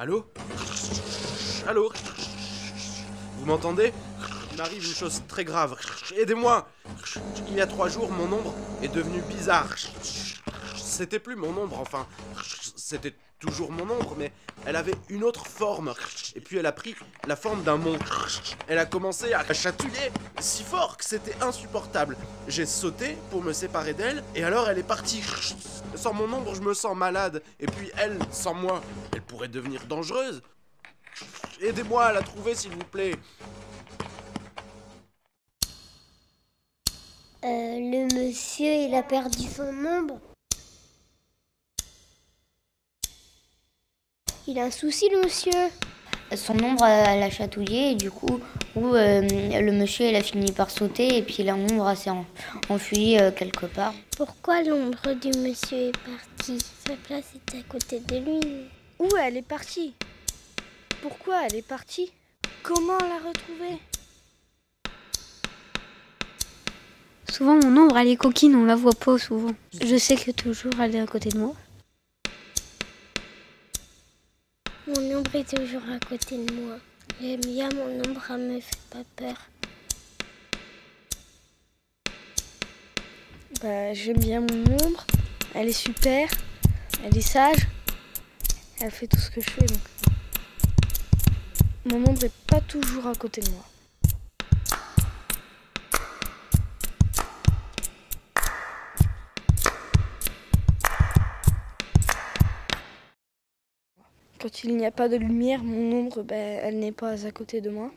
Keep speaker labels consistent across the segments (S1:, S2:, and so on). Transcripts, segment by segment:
S1: Allô? Allô? Vous m'entendez? Il m'arrive une chose très grave. Aidez-moi! Il y a 3 jours, mon ombre est devenue bizarre. C'était plus mon ombre, enfin. C'était toujours mon ombre, mais elle avait une autre forme. Et puis elle a pris la forme d'un monstre. Elle a commencé à chatouiller si fort que c'était insupportable. J'ai sauté pour me séparer d'elle, et alors elle est partie. Sans mon ombre, je me sens malade. Et puis elle, sans moi, elle pourrait devenir dangereuse. Aidez-moi à la trouver, s'il vous plaît.
S2: Le monsieur, il a perdu son ombre. Il a un souci, le monsieur.
S3: Son ombre, elle a chatouillé et du coup, le monsieur, il a fini par sauter et puis l'ombre s'est enfuie quelque part.
S2: Pourquoi l'ombre du monsieur est partie? Sa place était à côté de lui.
S4: Où elle est partie? Pourquoi elle est partie? Comment la retrouver?
S5: Souvent, mon ombre, elle est coquine, on la voit pas souvent. Je sais que toujours, elle est à côté de moi.
S2: Mon ombre est toujours à côté de moi. J'aime bien mon ombre, elle me fait pas peur.
S4: J'aime bien mon ombre. Elle est super. Elle est sage. Elle fait tout ce que je fais. Donc... Mon ombre est pas toujours à côté de moi. Quand il n'y a pas de lumière, mon ombre, elle n'est pas à côté de moi.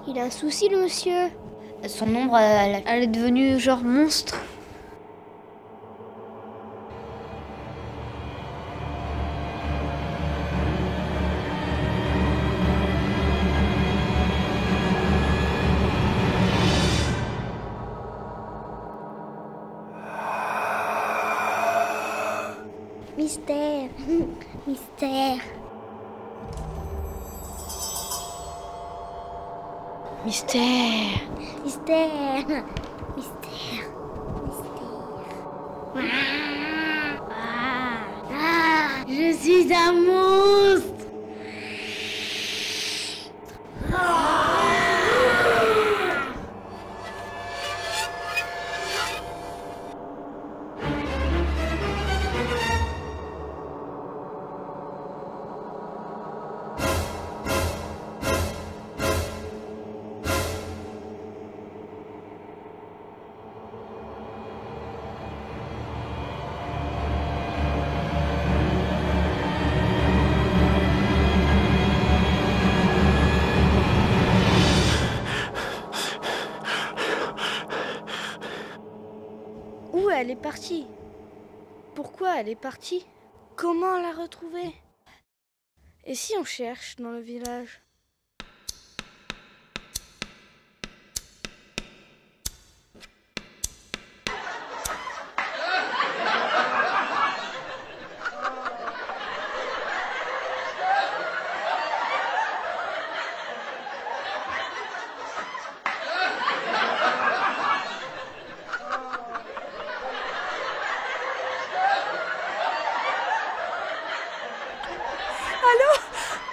S2: Il a un souci, le monsieur.
S3: Son ombre, elle est devenue genre monstre.
S2: Mystère. Mystère.
S4: Mystère.
S2: Mystère. Mystère. Mystère. Je suis un monstre.
S4: Où elle est partie? Pourquoi elle est partie? Comment la retrouver? Et si on cherche dans le village?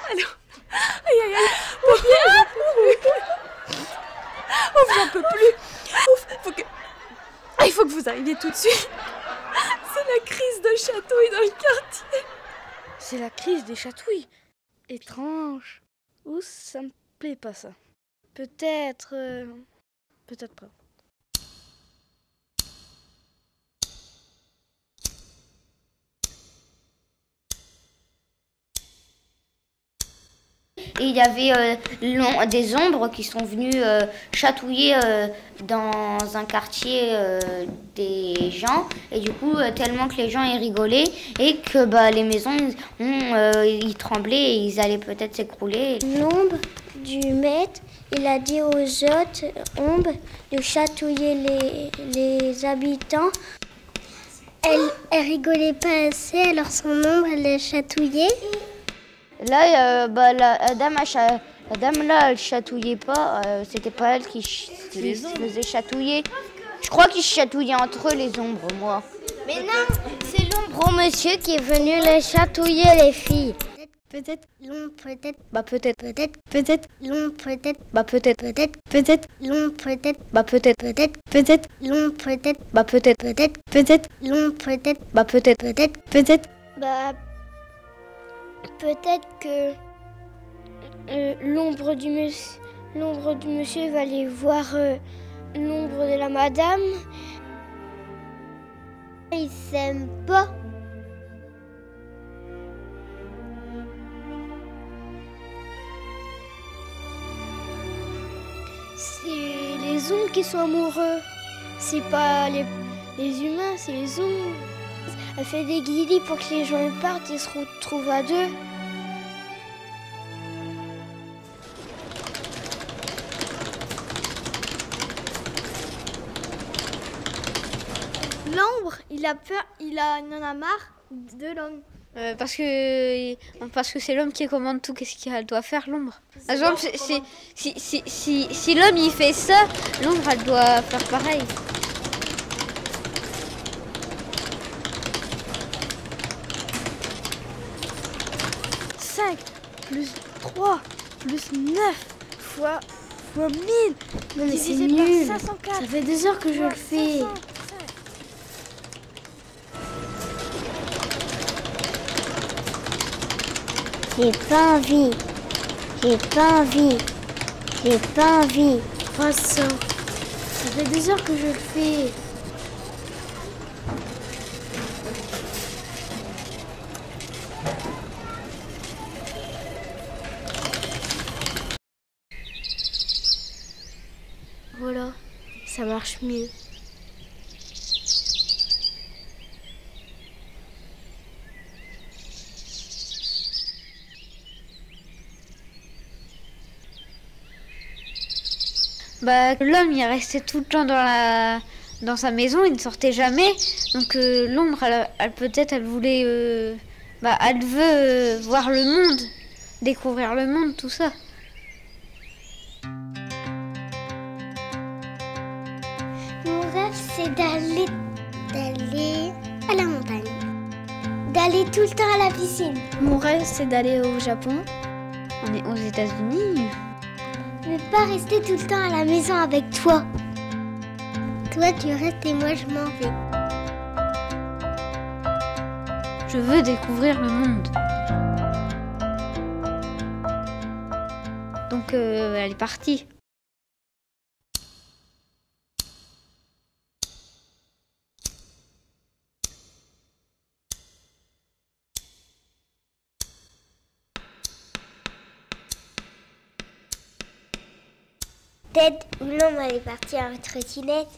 S4: Allô? Aïe aïe aïe! Ouf, j'en peux plus! Ouf, il faut que vous arriviez tout de suite! C'est la crise de chatouille dans le quartier! C'est la crise des chatouilles! Étrange! Ouh, ça me plaît pas ça. Peut-être pas.
S3: Et il y avait des ombres qui sont venues chatouiller dans un quartier des gens. Et du coup, tellement que les gens y rigolaient et que les maisons, ils tremblaient et ils allaient peut-être s'écrouler.
S2: L'ombre du maître, il a dit aux autres ombres de chatouiller les habitants. Elle rigolait pas assez, alors son ombre, elle l'a chatouillée.
S3: Là, la dame là, elle chatouillait pas. C'était pas elle qui se faisait chatouiller. Je crois qu'ils se chatouillaient entre eux, les ombres, moi.
S2: Mais non, c'est l'ombre monsieur qui est venu les chatouiller, les filles. Peut-être l'ombre, peut-être.
S3: Bah peut-être.
S2: Peut-être l'ombre, peut-être.
S3: Bah peut-être.
S2: Peut-être l'ombre, peut-être.
S3: Bah peut-être.
S2: Peut-être l'ombre, peut-être.
S3: Bah peut-être.
S2: Peut-être l'ombre, peut-être.
S3: Bah peut-être.
S2: Peut-être. Bah peut-être que l'ombre du monsieur va aller voir l'ombre de la madame. Ils s'aiment pas. C'est les ombres qui sont amoureux. C'est pas les humains, c'est les ombres. Elle fait des guillis pour que les gens partent et se retrouvent à deux. L'ombre, il a peur, il en a marre de l'homme.
S5: Parce que c'est l'homme qui commande tout. Qu'est-ce qu'elle doit faire, l'ombre? Par exemple, si l'homme il fait ça, l'ombre elle doit faire pareil. «
S4: 5 plus 3 plus 9 fois 1000
S2: Non mais c'est
S4: divisé
S2: nul.
S4: par 504.
S2: Ça fait 2 heures que je le fais.
S4: 505.
S2: J'ai pas envie. J'ai pas envie. J'ai pas envie. 300. Ça fait 2 heures que je le fais. Voilà, ça marche mieux.
S5: Bah, l'homme il restait tout le temps dans sa maison, il ne sortait jamais. Donc l'ombre, elle peut-être, elle voulait, elle veut voir le monde, découvrir le monde, tout ça.
S2: Mon rêve, c'est d'aller à la montagne. D'aller tout le temps à la piscine.
S4: Mon rêve, c'est d'aller au Japon.
S5: On est aux États-Unis.
S2: Ne pas rester tout le temps à la maison avec toi. Toi, tu restes et moi, je m'en vais.
S5: Je veux découvrir le monde. Donc elle est partie.
S2: Peut-être l'ombre elle est partie en trottinette.